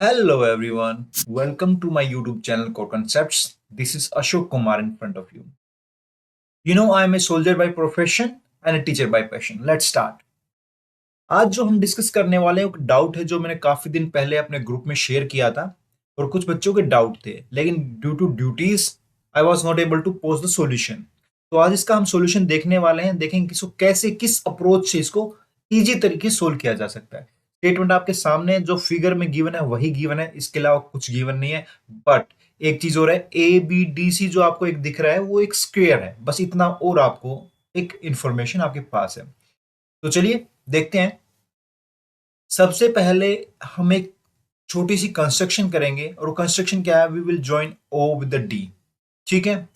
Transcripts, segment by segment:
Hello everyone, welcome to my YouTube channel Core Concepts. This is Ashok Kumar in front of you. I am a soldier by profession and a teacher by passion. Let's start. आज जो हम discuss करने वाले हैं एक doubt है जो मैंने काफी दिन पहले अपने ग्रुप में शेयर किया था और कुछ बच्चों के डाउट थे लेकिन due to duties I was not able to post the solution. तो आज इसका हम सॉल्यूशन देखने वाले हैं, देखेंगे कि इसको कैसे किस अप्रोच से इसको इजी तरीके से सोल्व किया जा सकता है। स्टेटमेंट आपके सामने जो फिगर में गिवन है वही गिवन है, इसके अलावा कुछ गिवन नहीं है। बट एक चीज और है, ए बी डी सी जो आपको एक दिख रहा है वो एक स्क्वायर है, बस इतना और आपको एक इंफॉर्मेशन आपके पास है। तो चलिए देखते हैं। सबसे पहले हम एक छोटी सी कंस्ट्रक्शन करेंगे और वो कंस्ट्रक्शन क्या है, we will join O with the D. ठीक है।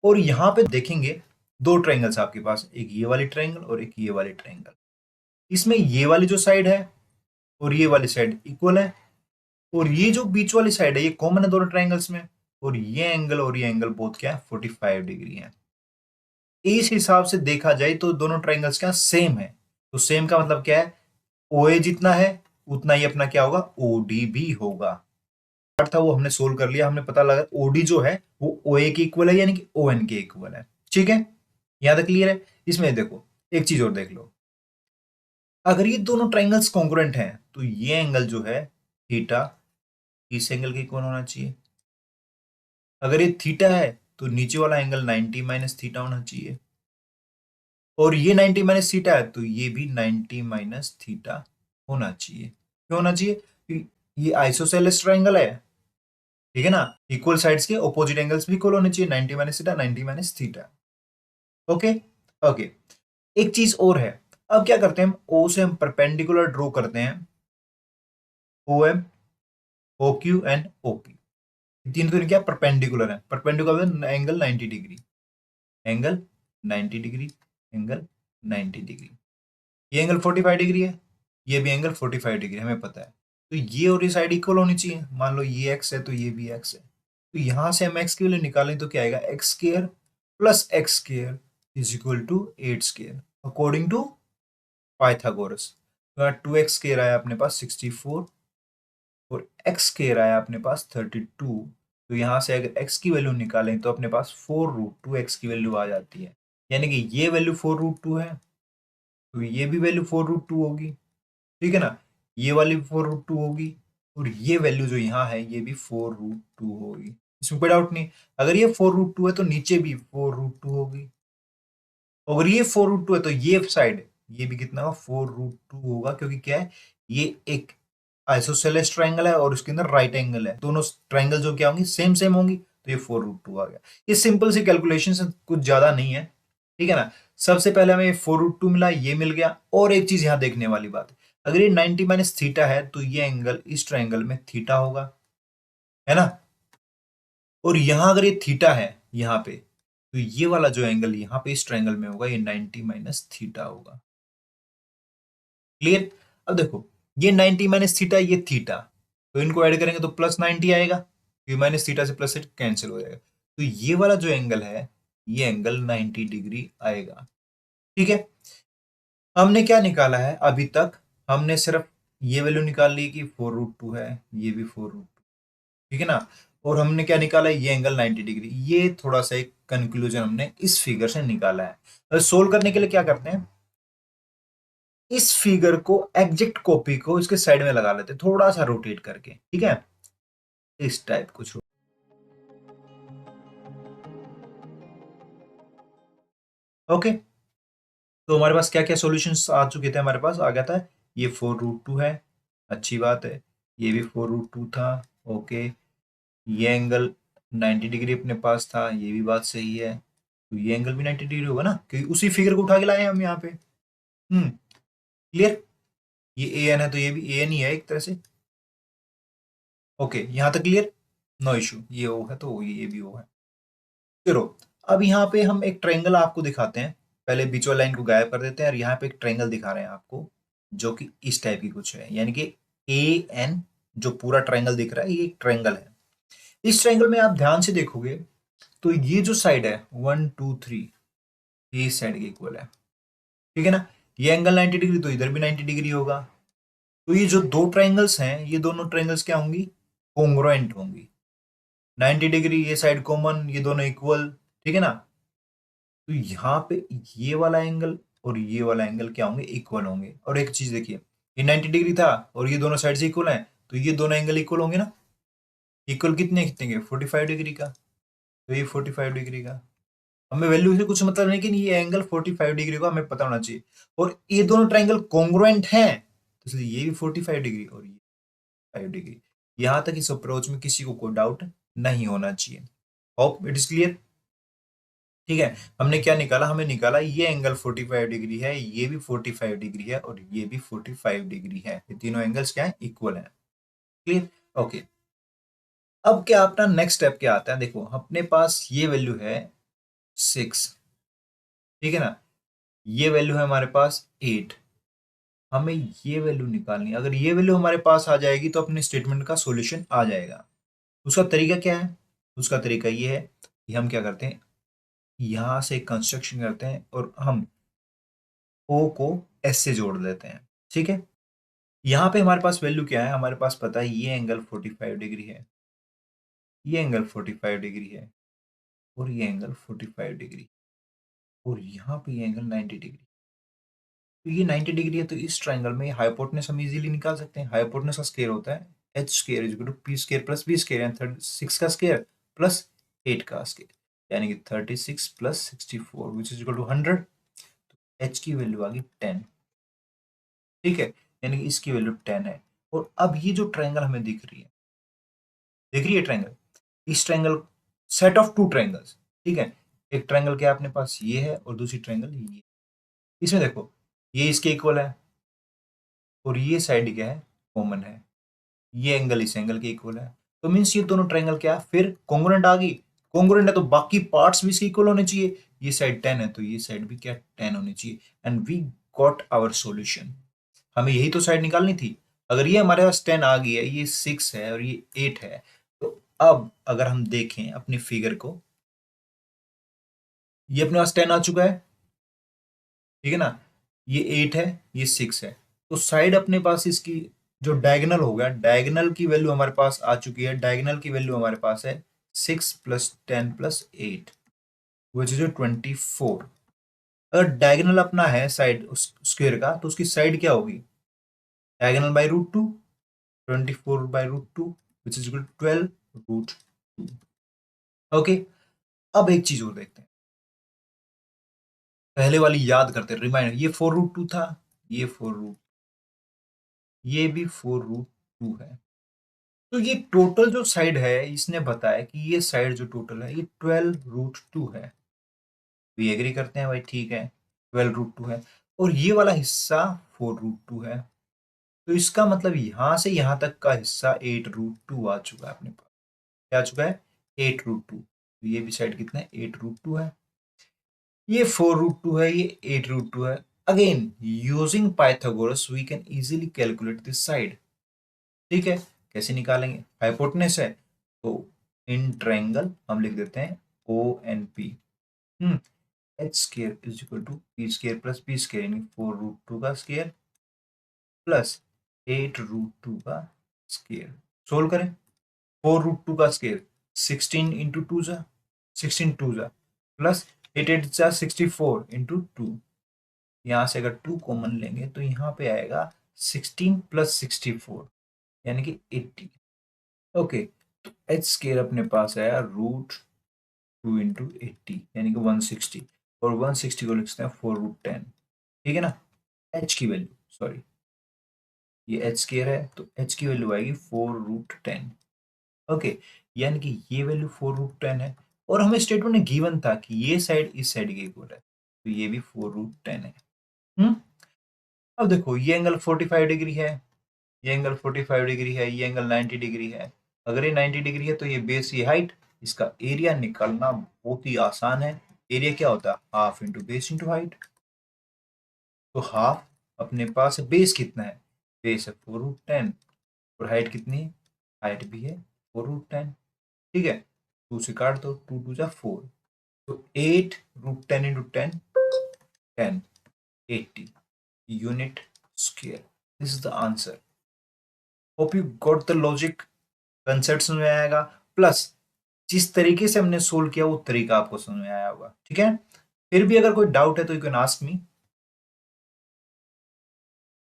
और यहां पे देखेंगे दो ट्रायंगल्स आपके पास, एक ये वाली ट्रायंगल और एक ये वाली ट्रायंगल। इसमें ये वाली जो साइड है और ये वाली साइड इक्वल है, और ये जो बीच वाली साइड है ये कॉमन है दोनों ट्रायंगल्स में। और ये एंगल बोथ क्या है, 45 डिग्री है। इस हिसाब से देखा जाए तो दोनों ट्रायंगल्स क्या सेम है। तो सेम का मतलब क्या है, ओ ए जितना है उतना ही अपना क्या होगा, ओ डी भी होगा। पार्ट था वो हमने सोल्व कर लिया, हमने पता लगा ओडी जो है वो ओ ए के इक्वल है यानी कि ओ एन के इक्वल है। ठीक है, यहां तक क्लियर है। इसमें देखो एक चीज और देख लो, अगर ये दोनों ट्रायंगल्स कॉन्ग्रुएंट हैं तो ये एंगल जो है थीटा इस एंगल के इक्वल होना चाहिए। अगर ये थीटा है तो नीचे वाला एंगल 90 माइनस थीटा होना चाहिए, और ये 90 माइनस थीटा है तो ये भी 90 माइनस थीटा होना चाहिए। क्यों होना चाहिए, क्योंकि ये आइसोसेलेस ट्रायंगल है। ठीक है ना, इक्वल साइड्स के ऑपोजिट एंगल्स भी इक्वल होने चाहिए, 90 minus theta 90 minus theta. Okay. Okay, एक चीज और है। अब क्या करते हैं, हम ओ से हम परपेंडिकुलर ड्रॉ करते हैं, O M O Q and O P. तीन तो क्या परपेंडिकुलर है, perpendicular angle 90 degree, angle 90 degree, angle 90 degree. ये एंगल 45 डिग्री है, ये भी एंगल 45 डिग्री हमें पता है। तो ये और ये साइड इक्वल होनी चाहिए। मान लो ये एक्स है तो ये भी एक्स है, तो यहां से हम एक्स की वैल्यू निकालें तो क्या आएगा, x square plus x square is equal to 8 square according to Pythagoras. तो टू एक्स स्क्र आया अपने पास 64 और एक्स स्क्र आया अपने पास 32। तो यहाँ से अगर एक्स की वैल्यू निकालें तो अपने पास 4 रूट 2 एक्स की वैल्यू आ जाती है, यानी कि ये वैल्यू 4 रूट 2 है तो ये भी वैल्यू 4 रूट 2 होगी। ठीक है ना, ये वाली 4 रूट 2 होगी और ये वैल्यू जो यहाँ है ये भी 4 रूट 2 होगी। इसमें कोई डाउट नहीं। अगर ये 4 रूट 2 है तो नीचे भी 4 रूट 2 होगी। अगर ये 4 रूट 2 है तो ये साइड ये भी कितना होगा, 4 रूट 2 होगा, क्योंकि क्या है, ये एक आइसोसेलेस ट्रायंगल है और उसके अंदर राइट एंगल है। दोनों ट्रायंगल जो क्या होंगी, सेम सेम होंगी, तो ये 4 रूट 2 आ गया। ये सिंपल सी कैलकुलेशन है, कुछ ज्यादा नहीं है। ठीक है ना। सबसे पहले हमें 4 रूट 2 मिला, ये मिल गया। और एक चीज यहाँ देखने वाली बात है, अगर ये 90 माइनस थीटा है तो ये एंगल इस ट्रायंगल में थीटा होगा, है ना। और यहां अगर ये थीटा है यहाँ पे, तो ये वाला जो एंगल यहाँ पे इस ट्रायंगल में होगा ये 90 माइनस थीटा होगा। क्लियर। अब देखो, ये 90 माइनस थीटा ये थीटा, तो इनको ऐड करेंगे तो प्लस 90 आएगा, ये माइनस थीटा से प्लस से कैंसिल हो जाएगा। तो ये वाला जो एंगल है ये एंगल 90 डिग्री आएगा। ठीक है। हमने क्या निकाला है अभी तक, हमने सिर्फ ये वैल्यू निकाल ली कि 4 रूट 2 है, ये भी 4 रूट 2। ठीक है ना। और हमने क्या निकाला है, ये एंगल 90 डिग्री। ये थोड़ा सा एक कंक्लूजन हमने इस फिगर से निकाला है। सोल्व करने के लिए क्या करते हैं, इस फिगर को एग्जैक्ट कॉपी को इसके साइड में लगा लेते हैं थोड़ा सा रोटेट करके। ठीक है, इस टाइप कुछ। ओके, तो हमारे पास क्या क्या सॉल्यूशंस आ चुके थे, हमारे पास आ गया था ये 4 रूट 2 है, अच्छी बात है। ये भी 4 रूट 2 था। ओके, ये एंगल 90 डिग्री अपने पास था, ये भी बात सही है। तो ये एंगल भी 90 डिग्री होगा ना, क्योंकि उसी फिगर को उठा के लाए हैं हम यहाँ पे। क्लियर। ये ए एन है तो ये भी ए एन ही है एक तरह से। ओके, यहाँ तक क्लियर, नो इशू। ये ओ है तो ये भी ओ है। चलो, अब यहाँ पे हम एक ट्रायंगल आपको दिखाते हैं। पहले बीच वाली लाइन को गायब कर देते हैं और यहाँ पे एक ट्रायंगल दिखा रहे हैं आपको, जो कि इस टाइप की कुछ है, यानी कि ए एन जो पूरा ट्रायंगल दिख रहा है ये एक ट्रायंगल है। इस ट्रायंगल में आप ध्यान से देखोगे तो ये जो साइड है 1 2 3, ये इस साइड के इक्वल है। ठीक है ना। ये एंगल 90 डिग्री तो इधर भी 90 डिग्री होगा। तो ये जो दो ट्राइंगल्स हैं, ये दोनों ट्राइंगल्स क्या होंगी? कोंग्रुएंट होंगी। 90 डिग्री ये साइड कॉमन, ये दोनों इक्वल, ठीक है ना। तो यहाँ पे ये वाला एंगल और ये वाला एंगल क्या होंगे? इक्वल होंगे। और एक चीज देखिए, ये 90 डिग्री था और ये दोनों साइड से इक्वल है, तो ये दोनों एंगल इक्वल होंगे ना। इक्वल कितने कितने के? 45 डिग्री का। तो ये 45 डिग्री का। हमें वैल्यू से कुछ मतलब नहीं, कि ये एंगल 45 डिग्री का हमें पता होना चाहिए। और ये दोनों ट्राइंगल कॉन्ग्रुएंट हैं, तो इसलिए ये भी 45 डिग्री और ये 5 डिग्री। यहां तक इस अप्रोच में किसी को कोई डाउट नहीं होना चाहिए। Hope it is clear. ठीक है, हमने क्या निकाला? हमें निकाला ये एंगल 45 डिग्री है, ये भी 45 डिग्री है और ये भी 45 डिग्री है। ये तीनों एंगल्स क्या है? इक्वल है। क्लियर? ओके। अब क्या अपना नेक्स्ट स्टेप क्या आता है? देखो अपने पास ये वैल्यू है 6, ठीक है ना। ये वैल्यू है हमारे पास 8। हमें ये वैल्यू निकालनी है। अगर ये वैल्यू हमारे पास आ जाएगी तो अपने स्टेटमेंट का सॉल्यूशन आ जाएगा। उसका तरीका क्या है? उसका तरीका ये है कि हम क्या करते हैं, यहां से कंस्ट्रक्शन करते हैं और हम ओ को एस से जोड़ देते हैं। ठीक है, यहाँ पे हमारे पास वैल्यू क्या है? हमारे पास पता है ये एंगल 45 डिग्री है, ये एंगल 45 डिग्री है और ये एंगल 45 डिग्री, और यहाँ पे ये एंगल 90 डिग्री। तो ये 90 डिग्री है, तो इस ट्राइंगल में हाइपोटेनस हम इजीली निकाल सकते हैं। हाइपोटेनस का स्क्वायर होता है H square is equal to P square plus B square, यानी 36 का स्क्वायर प्लस 8 का स्क्वायर, यानी कि 36 plus 64 which is equal to 100। H की वैल्यू आ गई 10। ठीक है, यानी कि इसकी वैल्यू 10 है। और अब ये जो ट्राइंगल हमें दिख रही है, देख रही है ट्राइंगल, इस triangle, set of two triangles, ठीक है। एक ट्राइंगल क्या है अपने पास? ये है और दूसरी ट्राइंगल ये। इसमें देखो ये इसके इक्वल है और ये साइड क्या है? कॉमन है। ये एंगल इस एंगल के इक्वल है। तो मीन्स ये दोनों ट्राइंगल क्या है? फिर कॉन्ग्रुएंट आ गई। कॉन्ग्रुएंट है तो बाकी पार्ट्स भी इसके इक्वल होने चाहिए। ये साइड 10 है तो ये साइड भी क्या? 10 होनी चाहिए। And we got our solution. हमें यही तो साइड निकालनी थी। अगर ये हमारे पास 10 आ गई है, ये 6 है और ये 8 है, तो अब अगर हम देखें अपनी फिगर को, ये अपने पास 10 आ चुका है, ठीक है ना। ये 8 है, ये 6 है। तो साइड अपने पास इसकी जो डायगोनल हो गया, डायगोनल की वैल्यू हमारे पास आ चुकी है। डायगोनल की वैल्यू हमारे पास है 6 प्लस 10 प्लस 8 विच इज 24। अगर डायगोनल अपना है साइड उस स्क्वायर का, तो उसकी साइड क्या होगी? Diagonal by root two, 24 by root two which is equal 12 root 2। ओके, अब एक चीज और देखते हैं। पहले वाली याद करते हैं, रिमाइंडर। ये 4 रूट 2 था, ये 4 रूट, ये भी 4 रूट 2 है। तो ये टोटल जो साइड है, इसने बताया कि ये साइड जो टोटल है ये 12 रूट 2 है। तो ये एग्री करते हैं भाई, ठीक है, 12 रूट 2 है। और ये वाला हिस्सा 4 रूट 2 है। तो इसका मतलब यहां से यहां तक का हिस्सा 8 रूट 2 आ चुका है अपने पास। क्या आ चुका है? 8 रूट 2। तो ये भी साइड कितना है? 8 रूट 2 है। ये 4 रूट 2 है, ये 8 रूट 2 है। Again using Pythagoras we can easily calculate this side. ठीक है, कैसे निकालेंगे? हाइपोटेनस है तो इन ट्रायंगल हम लिख देते हैं O N P. Hmm, H square is equal to P square plus B square, यानी 4 रूट 2 का स्केयर प्लस 8 रूट 2 का स्केयर। सोल्व करें। 4 रूट 2 का स्केयर 16 इंटू टू जा, 16 टू जा प्लस 8 8 जा 64 इंटू टू। यहाँ से अगर 2 कॉमन लेंगे तो यहाँ पे आएगा 16 प्लस 64, यानी कि 80। ओके, तो एच स्केयर अपने पास आया रूट 2 इंटू 80, यानी कि 160। और 160 को लिखते हैं 4 रूट 10। ठीक है ना। एच की वैल्यू, सॉरी, ये एच स्केयर है तो एच की वैल्यू आएगी 4 रूट 10। ओके, यानी कि ये वैल्यू 4 रूट 10 है। और हमें स्टेटमेंट में गिवन था कि ये साइड इस साइड के इक्वल है, तो ये भी 4 रूट 10 है। हम्म, अब देखो ये एंगल 45 डिग्री है, ये एंगल 45 डिग्री है, ये एंगल 90 डिग्री है। अगर ये 90 डिग्री है तो ये बेस, ये हाइट, इसका एरिया निकालना बहुत ही आसान है। एरिया क्या होता है? Half into base into height. तो हाफ अपने पास है, बेस कितना है? बेस है 4 रूट 10 और हाइट कितनी है? हाइट भी है 4 रूट 10। ठीक है, 2 से काट दो, 2 2 जा 4। तो 8 root 10 into 10, 10, 80 unit square. This is the answer. Hope you got the logic, concept समझ में आएगा, प्लस जिस तरीके से हमने सोल्व किया वो तरीका आपको समझ में आया होगा। ठीक है, फिर भी अगर कोई डाउट है तो यू कैन आस्क मी।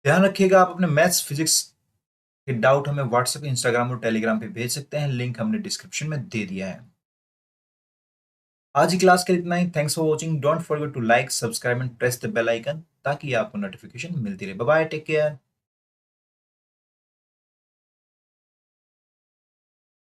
ध्यान रखिएगा, आप अपने मैथ्स फिजिक्स के डाउट हमें व्हाट्सएप, इंस्टाग्राम और टेलीग्राम पे भेज सकते हैं, लिंक हमने डिस्क्रिप्शन में दे दिया है। आज की क्लास के लिए इतना ही। Thanks for watching. Don't forget to like, subscribe and press the bell icon ताकि आपको नोटिफिकेशन मिलती रहे। Bye bye, take care.